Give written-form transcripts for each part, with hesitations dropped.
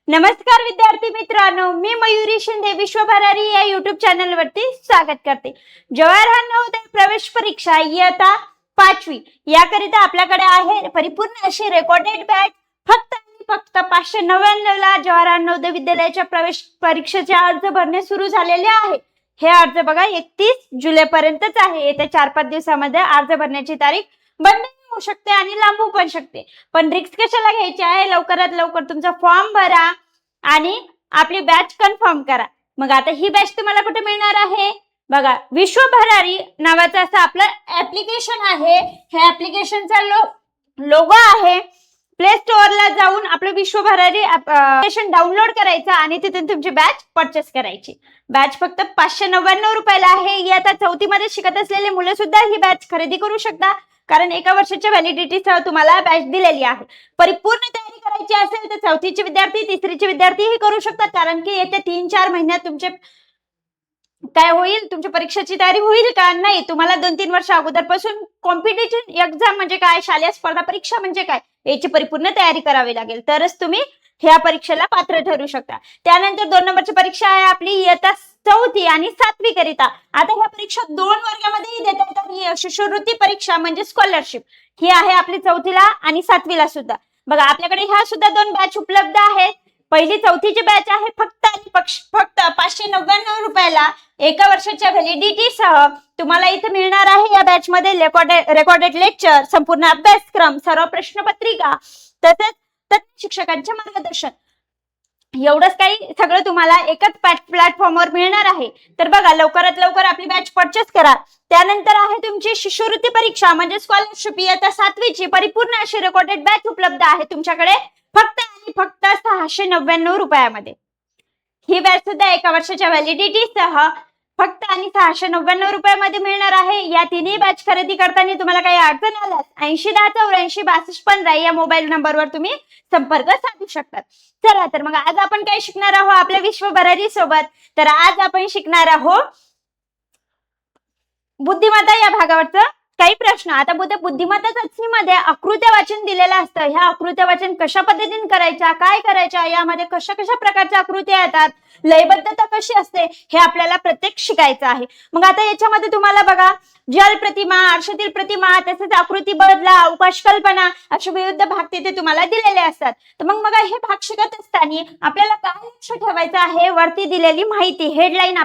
नमस्कार विद्यार्थी मित्रांनो, मी मयुरी शिंदे विश्वभरारी या युट्यूब चॅनलवरती स्वागत करते। जवाहरलाल नवोदय प्रवेश परीक्षा इयत्ता 5वी याकरिता आपल्याकडे आहे परिपूर्ण अशी रेकॉर्डेड बॅच। फक्त 599 ला जवाहरलाल नवोदय विद्यालयाच्या प्रवेश परीक्षेचे अर्ज भरणे सुरू झालेले आहे। हे अर्ज बघा 31 जुलै पर्यंतच आहे। येत्या 4-5 दिवसांमध्ये अर्ज भरण्याची तारीख बंद होऊ शकते आणि लांबू पण शकते, पण रिस्क कशाला घ्यायची आहे। लवकरात लवकर तुमचा फॉर्म भरा आणि आपली बॅच कन्फर्म करा। मग आता ही बॅच तुम्हाला कुठे मिळणार आहे बघा, विश्वभरारी नावाचं असं आपलं ऍप्लिकेशन आहे। हे ऍप्लिकेशनचा लोगो आहे। प्ले स्टोअरला जाऊन आपलं विश्वभरारी ऍप्लिकेशन डाउनलोड करायचं आणि तिथून तुमची बॅच परचेस करायची। बॅच फक्त 599 रुपयाला आहे। इयत्ता 4थी मध्ये शिकत असलेले मुलं सुद्धा ही बॅच खरेदी करू शकता, कारण 1 वर्षाच्या व्हॅलिडिटीसह तुम्हाला बॅच दिलेली आहे। परिपूर्ण तयारी करायची असेल तर 4थीचे विद्यार्थी 3रीचे विद्यार्थी हे करू शकतात, कारण की येत्या 3-4 महिन्यात तुमचे काय होईल, तुमच्या परीक्षेची तयारी होईल का नाही। तुम्हाला 2-3 वर्ष अगोदरपासून कॉम्पिटिटिव्ह एक्झाम म्हणजे काय, शालेय स्पर्धा परीक्षा म्हणजे काय याची परिपूर्ण तयारी करावी लागेल, तरच तुम्ही ह्या परीक्षेला पात्र ठरू शकता। त्यानंतर 2 नंबरची परीक्षा आहे आपली इयत्ता 4थी आणि 7वी करिता। आता ह्या परीक्षा 2 वर्गामध्येही देता येतात। ही शिष्यवृत्ती परीक्षा म्हणजे स्कॉलरशिप ही आहे आपली 4थीला आणि 7वीला सुद्धा। बघा आपल्याकडे ह्या सुद्धा 2 बॅच उपलब्ध आहेत। पहिली 4थीची बॅच आहे फक्त 599 रुपयाला 1 वर्षाच्या व्हॅलिडिटीसह तुम्हाला इथे मिळणार आहे। या बॅच मध्ये रेकॉर्डेड लेक्चर, संपूर्ण अभ्यासक्रम, सर्व प्रश्नपत्रिका तसेच शिक्षकांचे मार्गदर्शन, एवढंच काही सगळं तुम्हाला एकाच प्लॅटफॉर्मवर मिळणार आहे। तर बघा लवकरात लवकर आपली बॅच परचेस करा। त्यानंतर आहे तुमची शिष्यवृत्ती परीक्षा म्हणजे स्कॉलरशिप इयत्ता 7वीची परिपूर्ण अशी रेकॉर्डेड बॅच उपलब्ध आहे तुमच्याकडे फक्त 699 रुपयामध्ये। ही बॅच सुद्धा 1 वर्षाच्या व्हॅलिडिटीसह फक्त 699 रुपयामध्ये मिळणार आहे। या तिन्ही बॅच खरेदी करताना तुम्हाला काही अडचण आल्यास 8010846215 या मोबाईल नंबरवर तुम्ही संपर्क साधू शकतात। चला तर मग आज आपण काय शिकणार आहोत आपल्या विश्वभरारी सोबत, तर आज आपण शिकणार आहोत बुद्धिमत्ता या भागावरचं काही प्रश्न। आता बुद्धिमत्ता चाचणीमध्ये आकृत्या वाचन दिलेलं असतं। ह्या आकृत्या वाचन कशा पद्धतीने करायच्या, काय करायच्या, यामध्ये कशा प्रकारच्या आकृत्या येतात, लयबद्धता कशी असते, हे आपल्याला प्रत्येक शिकायचं आहे। मग आता याच्यामध्ये तुम्हाला बघा जल प्रतिमा, आरशातील प्रतिमा, तसेच आकृती बदला, अवकाश कल्पना असे विविध भाग तिथे तुम्हाला दिलेले असतात। तर मग हे भाग शिकत असताना आपल्याला काय लक्ष ठेवायचं आहे, वरती दिलेली माहिती हेडलाईन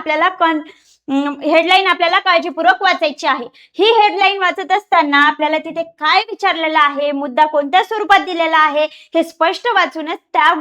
आपल्याला काळजीपूर्वक वाचायची आहे। ही हेडलाईन वाचत असताना आपल्याला तिथे काय विचारलेलं आहे, मुद्दा कोणत्या स्वरूपात दिलेला आहे हे स्पष्ट वाचूनच त्या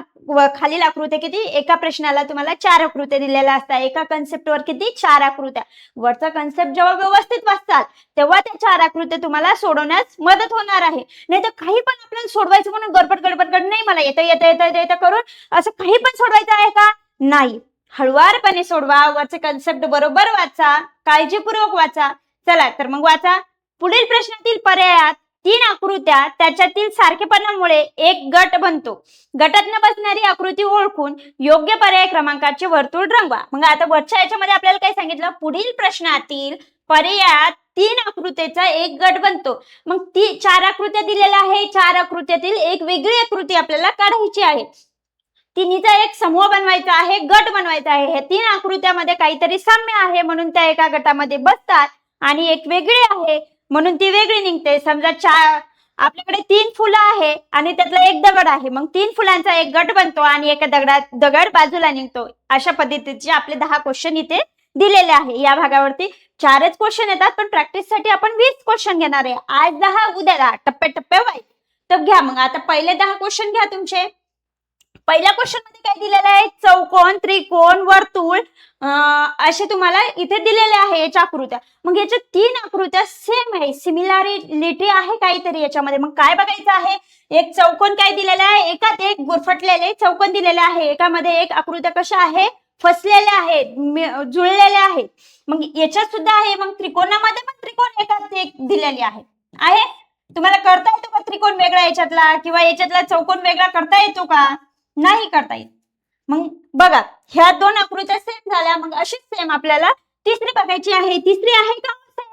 खालील आकृत्या किती, एका प्रश्नाला तुम्हाला 4 आकृत्या दिलेल्या असतात। एका कन्सेप्टवर किती 4 आकृत्या। वरचा कन्सेप्ट जेव्हा व्यवस्थित वाचताल तेव्हा त्या 4 आकृत्या तुम्हाला सोडवण्यास मदत होणार आहे। नाही तर काही पण आपल्याला सोडवायचं म्हणून गडबड नाही, मला येतं करून असं काही पण सोडवायचं आहे का, नाही। हळुवारपणे सोडवा, वरचे कन्सेप्ट बरोबर वाचा, काळजीपूर्वक वाचा। चला तर मग वाचा। पुढील प्रश्नातील पर्यायात 3 आकृत्या त्याच्यातील सारखेपणामुळे एक गट बनतो। गटात न बसणारी आकृती ओळखून योग्य पर्याय क्रमांकाचे वर्तुळ रंगवा। मग आता वरच्या याच्यामध्ये आपल्याला काय सांगितलं, पुढील प्रश्नातील पर्यायात 3 आकृतीचा एक गट बनतो। मग 4 आकृत्या दिलेल्या आहे, 4 आकृत्यातील एक वेगळी आकृती आपल्याला काढायची आहे। तिन्हीचा एक समूह बनवायचा आहे, गट बनवायचा आहे। हे 3 आकृत्यामध्ये काहीतरी साम्य आहे म्हणून त्या एका गटामध्ये बसतात आणि एक वेगळी आहे म्हणून ती वेगळी निघते। समजा आपल्याकडे 3 फुलं आहे आणि त्यातला एक दगड आहे, मग 3 फुलांचा एक गट बनतो आणि एका दगड बाजूला निघतो। अशा पद्धतीचे आपले 10 क्वेश्चन इथे दिलेले आहे। या भागावरती 4च क्वेश्चन येतात, पण प्रॅक्टिससाठी आपण 20 क्वेश्चन घेणार आहे। आज 10 उद्या 10 टप्प्या वाईज तर घ्या। मग आता पहिले 10 क्वेश्चन घ्या तुमचे। पहिल्या क्वेश्चन मध्ये काय दिलेलं आहे, चौकोन, त्रिकोण, वर्तुळ असे तुम्हाला इथे दिलेले आहे याच्या आकृत्या। मग याच्या 3 आकृत्या सेम आहे, सिमिलॅरिटी आहे काहीतरी याच्यामध्ये। मग काय बघायचं आहे, एक चौकोन काय दिलेला आहे, एकात एक गुरफटलेले चौकोन दिलेले आहे, एकामध्ये एक आकृत्या कशा आहे, फसलेल्या आहेत, जुळलेल्या आहेत। मग याच्यात सुद्धा आहे। मग त्रिकोणामध्ये पण त्रिकोण एकात एक दिलेले आहे। तुम्हाला करता येतो का त्रिकोण वेगळा याच्यातला, किंवा याच्यातला चौकोन वेगळा करता येतो का, नाही करता येत। मग बघा ह्या 2 आकृत्या सेम झाल्या, मग अशीच सेम आपल्याला तिसरी बघायची आहे। तिसरी आहे का सेम,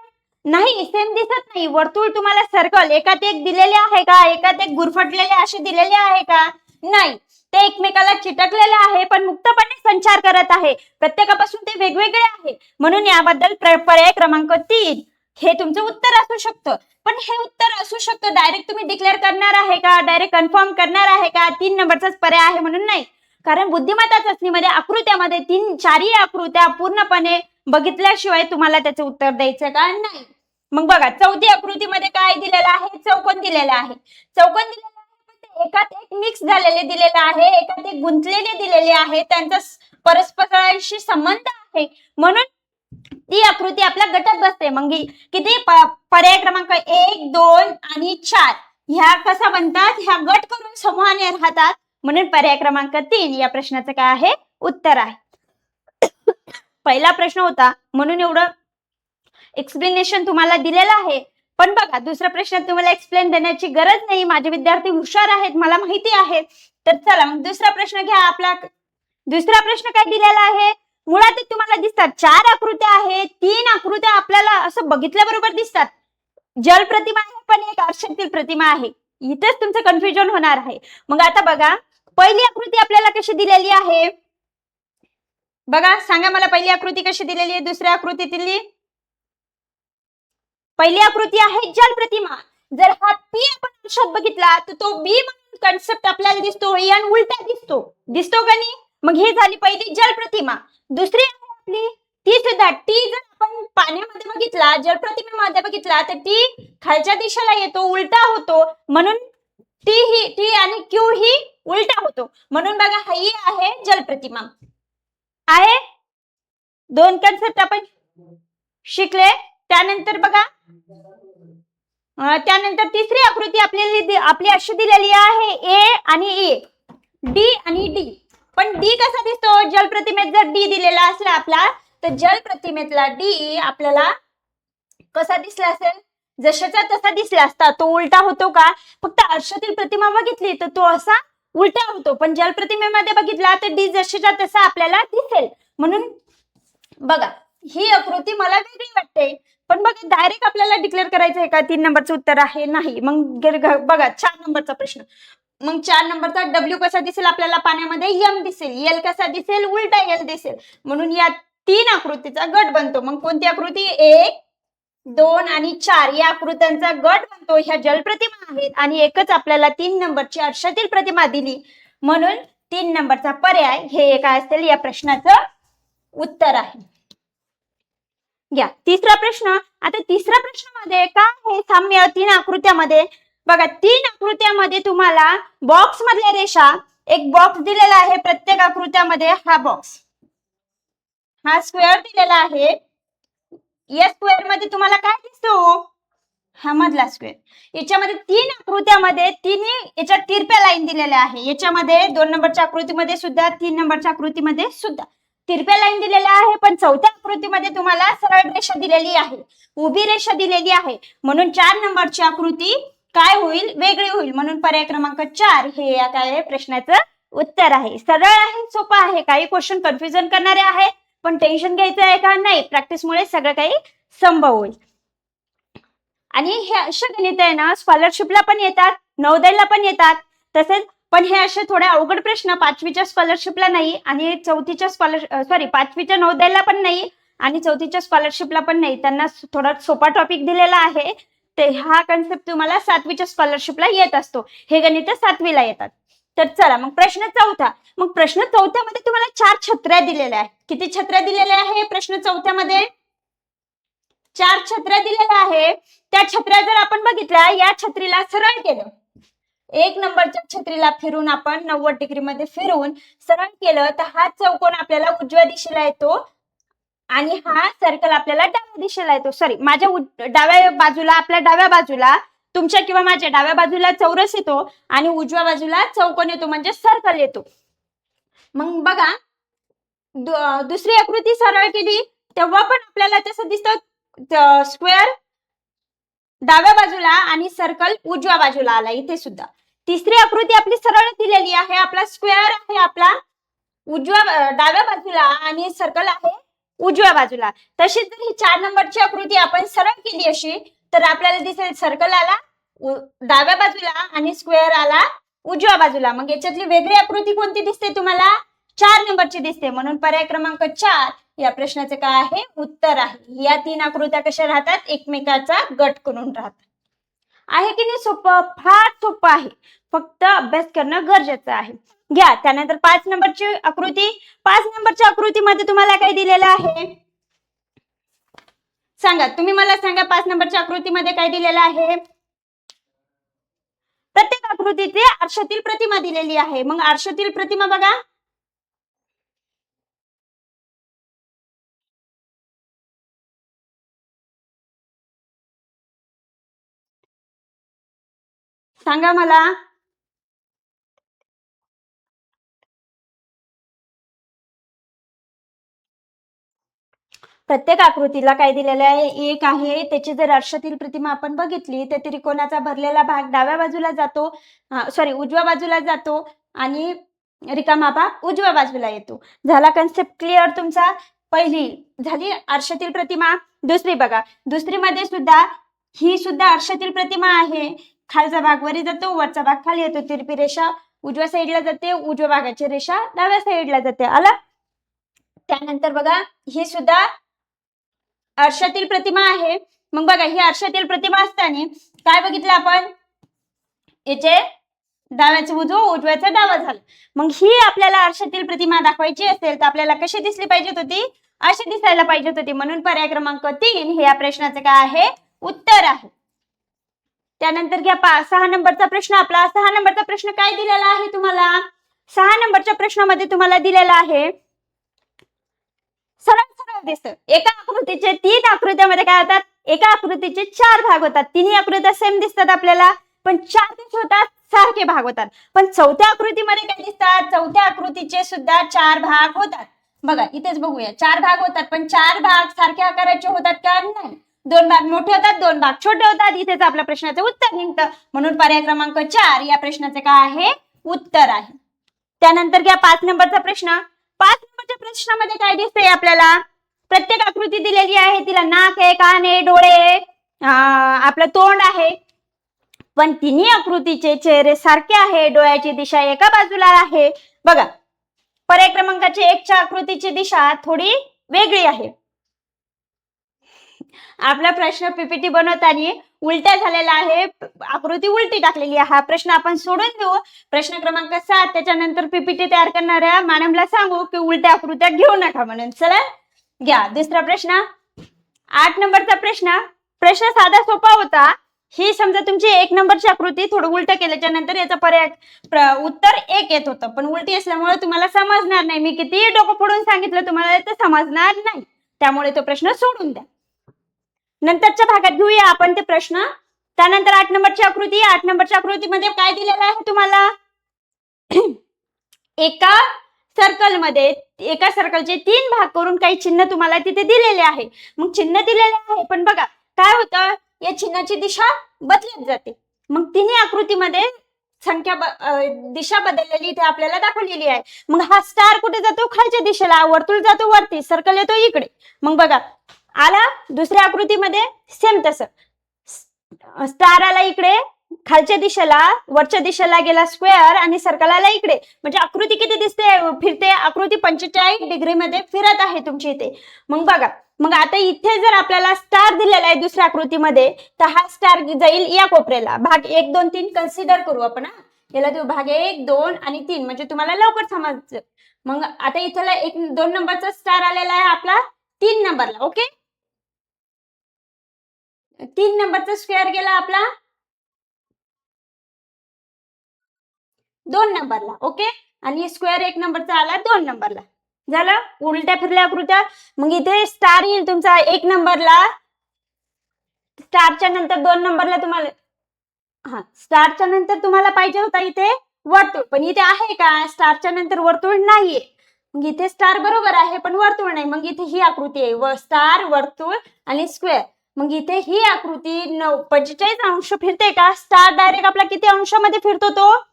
नाही सेम दिसत नाही। वर्तुळ तुम्हाला सर्कल एकात एक दिलेले आहे का, एकात एक गुरफटलेले असे दिलेले आहे का, नाही। ते एकमेकाला चिटकलेले आहे पण मुक्तपणे संचार करत आहे, प्रत्येकापासून ते वेगवेगळे आहे, म्हणून याबद्दल पर्याय क्रमांक 3 हे तुमचं उत्तर असू शकतं. पण हे उत्तर असू शकतं डायरेक्ट तुम्ही डिक्लेअर करणार आहे का, डायरेक्ट कन्फर्म करणार आहे का 3 नंबरचाच पर्याय आहे म्हणून नाही. कारण बुद्धिमत्ता चाचणीमध्ये आकृत्यामध्ये 4ही आकृत्या पूर्णपणे बघितल्याशिवाय तुम्हाला त्याचं उत्तर द्यायचं का नाही. मग बघा, चौथी आकृतीमध्ये काय दिलेलं आहे, चौकोन दिलेला आहे. चौकोन दिलेला आहे, एकात एक मिक्स झालेले दिलेले आहे, एकात एक गुंतलेले दिलेले आहे, त्यांचा परस्परांशी संबंध आहे, म्हणून ती आकृती आपल्या गटात बसते. मग किती पर्याय क्रमांक 1, 2 आणि 4 ह्या कसा बनतात, ह्या गट करून समूहाने राहतात, म्हणून पर्याय क्रमांक 3 या प्रश्नाचं काय आहे, उत्तर आहे. पहिला प्रश्न होता म्हणून एवढं एक्सप्लेनेशन तुम्हाला दिलेलं आहे. पण बघा, दुसऱ्या प्रश्नात तुम्हाला एक्सप्लेन देण्याची गरज नाही, माझे विद्यार्थी हुशार आहेत, मला माहिती आहे. तर चला मग दुसरा प्रश्न घ्या. आपला दुसरा प्रश्न काय दिलेला आहे, मुळात तुम्हाला दिसतात 4 आकृत्या आहेत, 3 आकृत्या आपल्याला असं बघितल्याबरोबर दिसतात. जल प्रतिमा आहे पण एक आरशातील प्रतिमा आहे, इथेच तुमचं कन्फ्युजन होणार आहे. मग आता बघा, पहिली आकृती आपल्याला कशी दिलेली आहे, बघा सांगा मला, पहिली आकृती कशी दिलेली आहे, दुसऱ्या आकृतीतली पहिली आकृती आहे जल प्रतिमा. जर हा पी आपण आरशात बघितला तर तो बी म्हणून कन्सेप्ट आपल्याला दिसतो, आणि उलटा दिसतो का नाही. मग ही झाली पहिली जल प्रतिमा. दुसरी आहे आपली ती सुद्धा टी, जर आपण पाण्यामध्ये बघितला, जल प्रतिमेमध्ये बघितला तर टी खालच्या दिशेला येतो, उलटा होतो, म्हणून टी आणि क्यू ही उलटा होतो, म्हणून बघा ही आहे जल प्रतिमा आहे. 2 कन्सेप्ट आपण शिकले. त्यानंतर बघा, त्यानंतर तिसरी आकृती आपली अशी दिलेली आहे, ए आणि ए, डी आणि डी. पण डी कसा दिसतो, जल प्रतिमेत जर डी दिलेला असला आपला, तर जल प्रतिमेतला डी आपल्याला कसा दिसला असेल, जशाचा तसा दिसला असता. तो उलटा होतो का, फक्त आरशातील प्रतिमा बघितली तर तो असा उलटा होतो, पण जल प्रतिमेमध्ये बघितला तर डी जशाचा तसा आपल्याला दिसेल. म्हणून बघा, ही आकृती मला वेगळी वाटते, पण बघा डायरेक्ट आपल्याला डिक्लेअर करायचं आहे का 3 नंबरचं उत्तर आहे, नाही. मग बघा 4 नंबरचा प्रश्न. मग 4 नंबरचा डब्ल्यू कसा दिसेल आपल्याला, पाण्यामध्ये एम दिसेल, एल कसा दिसेल, उलटा एल दिसेल, म्हणून या 3 आकृतीचा गट बनतो. मग कोणती आकृती, 1, 2 आणि 4 या आकृत्यांचा गट बनतो. ह्या जलप्रतिमा आहेत आणि एकच आपल्याला 3 नंबरची आरशातील प्रतिमा दिली, म्हणून 3 नंबरचा पर्याय हे काय असेल, या प्रश्नाचं उत्तर आहे. घ्या तिसरा प्रश्न. आता तिसऱ्या प्रश्नामध्ये काय आहे साम्य 3 आकृत्यामध्ये, बघा 3 आकृत्यामध्ये तुम्हाला बॉक्स मधल्या रेषा, एक बॉक्स दिलेला आहे प्रत्येक आकृत्यामध्ये, हा बॉक्स, हा स्क्वेअर दिलेला आहे. या स्क्वेअर मध्ये तुम्हाला काय दिसतो, हा मधला स्क्वेअर. याच्यामध्ये 3 आकृत्यामध्ये तिन्ही याच्यात तिरप्या लाईन दिलेल्या आहे. याच्यामध्ये 2 नंबरच्या आकृतीमध्ये सुद्धा, 3 नंबरच्या आकृतीमध्ये सुद्धा तिरप्या लाईन दिलेल्या आहे, पण चौथ्या आकृतीमध्ये तुम्हाला सरळ रेषा दिलेली आहे, उभी रेषा दिलेली आहे, म्हणून 4 नंबरची आकृती काय होईल, वेगळी होईल, म्हणून पर्याय क्रमांक 4 हे या काय प्रश्नाचं उत्तर आहे. सरळ आहे, सोपं आहे, काही क्वेश्चन कन्फ्युजन करणारे आहे, पण टेन्शन घ्यायचं आहे का नाही, प्रॅक्टिसमुळे सगळं काही संभव होईल. आणि हे अशा गणित आहे ना, स्कॉलरशिपला पण येतात, नवोदयला पण येतात, तसेच पण हे असे थोडे अवघड प्रश्न 5वीच्या स्कॉलरशिपला नाही, आणि 5वीच्या नवोदयला पण नाही, आणि 4थीच्या स्कॉलरशिपला पण नाही. त्यांना थोडा सोपा टॉपिक दिलेला आहे. ते हा कन्सेप्ट तुम्हाला 7वीच्या स्कॉलरशिपला येत असतो, हे गणित 7वीला येतात. तर चला मग प्रश्न चौथा. मग प्रश्न चौथ्यामध्ये तुम्हाला 4 छत्र्या दिलेल्या आहेत. किती छत्र्या दिलेल्या आहे प्रश्न चौथ्यामध्ये, 4 छत्र्या दिलेल्या आहे. त्या छत्र्या जर आपण बघितल्या, या छत्रीला सरळ केलं, 1 नंबरच्या छत्रीला फिरून आपण 90 डिग्री मध्ये फिरून सरळ केलं तर हा चौकोन आपल्याला उजव्या दिशेला येतो, आणि हा सर्कल आपल्याला डाव्या दिशेला येतो. सॉरी, माझ्या डाव्या बाजूला, आपल्या डाव्या बाजूला, तुमच्या किंवा माझ्या डाव्या बाजूला चौरस येतो, आणि उजव्या बाजूला चौकोन येतो, म्हणजे सर्कल येतो. मग बघा, दुसरी आकृती सरळ केली तेव्हा पण आपल्याला तसं दिसतं, स्क्वेअर डाव्या बाजूला आणि सर्कल उजव्या बाजूला आला, इथे सुद्धा. तिसरी आकृती आपली सरळ दिलेली आहे, आपला स्क्वेअर आहे आपला डाव्या बाजूला, आणि सर्कल आहे उजव्या बाजूला. तशीच जर ही 4 नंबरची आकृती आपण सरळ केली अशी, तर आपल्याला दिसेल सर्कल आला डाव्या बाजूला आणि स्क्वेअर आला उजव्या बाजूला. मग याच्यातली वेगळी आकृती कोणती दिसते तुम्हाला? 4 नंबरची दिसते. म्हणून पर्याय क्रमांक 4 या प्रश्नाचे काय आहे? उत्तर आहे. या 3 आकृत्या कशा राहतात? एकमेकाचा गट करून राहतात. आहे की नाही सोपं? फार सोपं आहे. फक्त अभ्यास करणं गरजेचं आहे. घ्या त्यानंतर 5 नंबरची आकृती. 5 नंबरच्या आकृतीमध्ये तुम्हाला काय दिलेलं आहे? सांगा, तुम्ही मला सांगा 5 नंबरच्या आकृतीमध्ये काय दिलेलं आहे? प्रत्येक आकृतीची आरशातील प्रतिमा दिलेली आहे. मग आरशातील प्रतिमा बघा. सांगा मला. प्रत्येक आकृतीला काय दिलेलं आहे? एक आहे. त्याची जर आरशातील प्रतिमा आपण बघितली तर त्रिकोणाचा भरलेला भाग डाव्या बाजूला जातो, उजव्या बाजूला जातो आणि रिकामा भाग उजव्या बाजूला येतो. झाला कन्सेप्ट क्लिअर तुमचा? पहिली झाली आरशातील प्रतिमा. दुसरी बघा, दुसरीमध्ये सुद्धा ही सुद्धा आरशातील प्रतिमा आहे. खालचा भाग वरी जातो, वरचा भाग खाली येतो. तिरपी रेषा उजव्या साईडला जाते, उजव्या भागाची रेषा डाव्या साईडला जाते. आला? त्यानंतर बघा, ही सुद्धा आरशातील प्रतिमा आहे. मग बघा, ही आरशातील प्रतिमा असताना काय बघितलं आपण? याचे डाव्याचं उजवं, उजव्याचं डावं झालं. मग ही आपल्याला आरशातील प्रतिमा दाखवायची असेल तर आपल्याला कशी दिसली पाहिजे होती? अशी दिसायला पाहिजे होती. म्हणून पर्याय क्रमांक 3 हे या प्रश्नाचे काय आहे? उत्तर आहे. त्यानंतर घ्या 6 नंबरचा प्रश्न. आपला 6 नंबरचा प्रश्न काय दिलेला आहे तुम्हाला? 6 नंबरच्या प्रश्नामध्ये तुम्हाला दिलेला आहे, सरळ सरळ दिसतं. एका आकृतीचे 3 आकृत्यामध्ये काय होतात? एका आकृतीचे 4 भाग होतात. तिन्ही आकृत्या सेम दिसतात आपल्याला, पण 4 कसे होतात? सारखे भाग होतात. पण चौथ्या आकृतीमध्ये काय दिसतात? चौथ्या आकृतीचे सुद्धा 4 भाग होतात. बघा इथेच बघूया, 4 भाग होतात, पण 4 भाग सारख्या आकाराचे होतात का? नाही. 2 भाग मोठे होतात, 2 भाग छोटे होतात. इथेच आपल्या प्रश्नाचं उत्तर निघतं. म्हणून पर्याय क्रमांक 4 या प्रश्नाचे काय आहे? उत्तर आहे. त्यानंतर घ्या 5 नंबरचा प्रश्न. 5 नंबरच्या प्रश्नामध्ये काय दिसतंय आपल्याला? प्रत्येक आकृती दिलेली आहे, तिला नाक आहे, कान आहे, डोळे, आपलं तोंड आहे, पण तिन्ही आकृतीचे चेहरे सारखे आहे. डोळ्याची दिशा एका बाजूला आहे. बघा, पर्याय क्रमांकाची 1च्या आकृतीची दिशा थोडी वेगळी आहे. आपला प्रश्न पीपीटी बनवताना उलट्या झालेला आहे, आकृती उलटी टाकलेली आहे. हा प्रश्न आपण सोडून देऊ. प्रश्न क्रमांक 7 त्याच्यानंतर पीपीटी तयार करणाऱ्या मॅडमला सांगू की उलट्या आकृत्या घेऊ नका म्हणून. चला घ्या दुसरा प्रश्न. 8 नंबरचा प्रश्न. प्रश्न साधा सोपा होता. ही समजा तुमची 1 नंबरची आकृती थोडं उलट केल्याच्या नंतर याचा पर्याय उत्तर 1 येत होतं, पण उलटी असल्यामुळे तुम्हाला समजणार नाही. मी किती डोकं फोडून सांगितलं तुम्हाला ते समजणार नाही, त्यामुळे तो प्रश्न सोडून द्या. नंतरच्या भागात घेऊया आपण ते प्रश्न. त्यानंतर 8 नंबरची आकृती. 8 नंबरच्या आकृतीमध्ये काय दिलेलं आहे तुम्हाला? एका सर्कलचे 3 भाग करून काही चिन्ह तुम्हाला तिथे दिलेले आहे. मग चिन्ह दिलेले आहे, पण बघा काय होतं, या चिन्हाची दिशा बदलत जाते. मग तिन्ही आकृतीमध्ये दिशा बदललेली इथे आपल्याला दाखवलेली आहे. मग हा स्टार कुठे जातो? खालच्या दिशेला. वर्तुळ जातो वरती, सर्कल येतो इकडे. मग बघा आला दुसऱ्या आकृतीमध्ये सेम तसं. स्टार आला इकडे खालच्या दिशेला, वरच्या दिशेला गेला स्क्वेअर आणि सर्कल आला इकडे. म्हणजे आकृती किती दिसते? फिरते. आकृती 45 डिग्री मध्ये फिरत आहे तुमची इथे. मग बघा, मग आता इथे जर आपल्याला स्टार दिलेला आहे दुसऱ्या आकृतीमध्ये, तर हा स्टार जाईल या कोपऱ्याला. भाग 1 2 3 कन्सिडर करू आपण. याला देऊ भाग 1 2 आणि 3, म्हणजे तुम्हाला लवकर समजतं. मग आता इथला 2 नंबरचा स्टार आलेला आहे आपला 3 नंबरला. ओके, 3 नंबरचा स्क्वेअर गेला आपला 2 नंबरला. ओके, आणि स्क्वेअर 1 नंबरचा आला 2 नंबरला. झालं उलट्या फिरल्या आकृत्या. मग इथे स्टार येईल तुमचा 1 नंबरला. स्टारच्या नंतर 2 नंबरला तुम्हाला स्टारच्या नंतर तुम्हाला पाहिजे होता इथे वर्तुळ, पण इथे आहे का? स्टारच्या नंतर वर्तुळ नाहीये. मग इथे स्टार बरोबर आहे, पण वर्तुळ नाही. मग इथे ही आकृती आहे, स्टार, वर्तुळ आणि स्क्वेअर. मग इथे ही आकृती 45 अंश फिरते का? स्टार डायरेक्ट आपला किती अंशामध्ये फिरतो? तो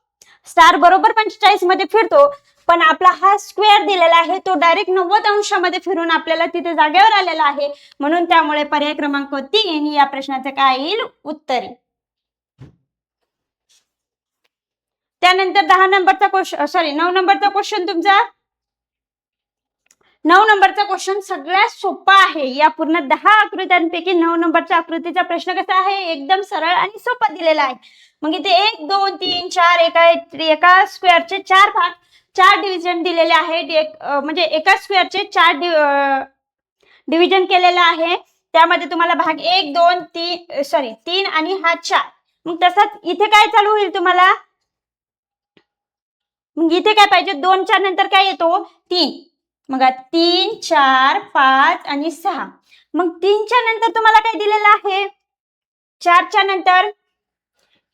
स्टार बरोबर 45 मध्ये फिरतो, पण आपला हा स्क्वेअर दिलेला आहे तो डायरेक्ट 90 अंशामध्ये फिरून आपल्याला तिथे जागेवर आलेला आहे. म्हणून त्यामुळे पर्याय क्रमांक 3 या प्रश्नाचं काय येईल? उत्तर. त्यानंतर 10 नंबरचा क्वेश्चन, सॉरी 9 नंबरचा क्वेश्चन तुमचा, 9 नंबरचा क्वेश्चन सगळ्यात सोपा आहे. या पूर्ण 10 आकृत्यांपैकी 9 नंबरच्या आकृतीचा प्रश्न कसा आहे, एकदम सरळ आणि सोपा दिलेला आहे. मग इथे 1 2 3 4 एका स्क्वेअरचे 4 भाग, 4 डिव्हिजन दिलेले आहे. म्हणजे एका स्क्वेअरचे 4 डिव्हिजन केलेलं आहे. त्यामध्ये तुम्हाला भाग 1 2 3 आणि हा 4. मग तसाच इथे काय चालू होईल तुम्हाला, मग इथे काय पाहिजे, 2 च्या नंतर काय येतो 3. मग 3 4 5 आणि 6. मग 3 च्या नंतर तुम्हाला काय दिलेलं आहे, 4 च्या नंतर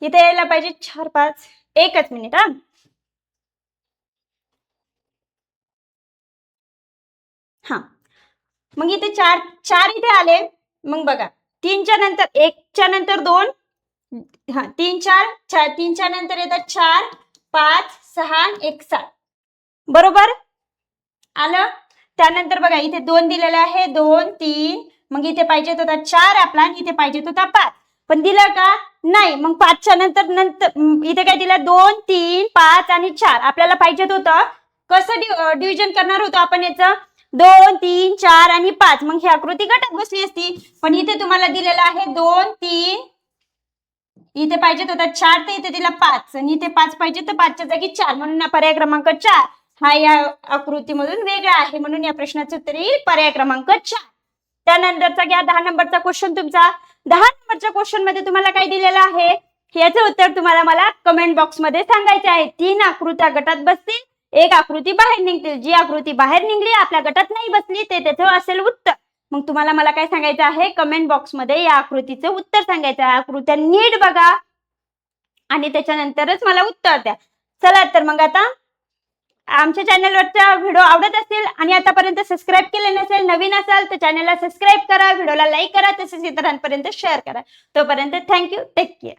इथे यायला पाहिजे 4 5. एकच मिनिट हा. मग इथे 4 इथे आले. मग बघा 3 च्या नंतर 1 च्या नंतर 2, 3 4 3 च्या नंतर येतात 4 5 6 1 7. बरोबर आलं. त्यानंतर बघा इथे 2 दिलेले आहे, 2 3. मग इथे पाहिजे होता 4 आपला आणि इथे पाहिजे होता 5, पण दिलं का नाही. मग 5 च्या नंतर इथे काय दिलं, 2 3 5 आणि 4. आपल्याला पाहिजे होतं कसं डिव्हिजन करणार होतो आपण याचं, 2 3 4 आणि 5. मग ही आकृती गटात बसली असती. पण इथे तुम्हाला दिलेलं आहे 2 3, इथे पाहिजे होता 4 तर इथे दिला 5 आणि इथे 5 पाहिजे तर 5 च्या जागी 4. म्हणून पर्याय क्रमांक 4 हा या आकृतीमधून वेगळा आहे. म्हणून या प्रश्नाचे उत्तर येईल पर्याय क्रमांक 4. त्यानंतरचा घ्या 10 नंबरचा क्वेश्चन तुमचा. 10 नंबरच्या क्वेश्चन मध्ये तुम्हाला काय दिलेलं आहे, याचं उत्तर तुम्हाला मला कमेंट बॉक्स मध्ये सांगायचे आहे. 3 आकृत्या गटात बसतील, 1 आकृती बाहेर निघतील. जी आकृती बाहेर निघली आपल्या गटात नाही बसली ते त्याचं असेल उत्तर. मग तुम्हाला मला काय सांगायचं आहे, कमेंट बॉक्स मध्ये या आकृतीचं उत्तर सांगायचं आहे. आकृत्या नीट बघा आणि त्याच्यानंतरच मला उत्तर द्या. चला तर मग आता आमच्या चॅनलवरचा व्हिडिओ आवडत असेल आणि आतापर्यंत सबस्क्राईब केले नसेल, नवीन असाल तर चॅनलला सबस्क्राईब करा, व्हिडिओला लाईक करा, तसेच इतरांपर्यंत शेअर करा. तोपर्यंत थँक्यू, टेक केअर.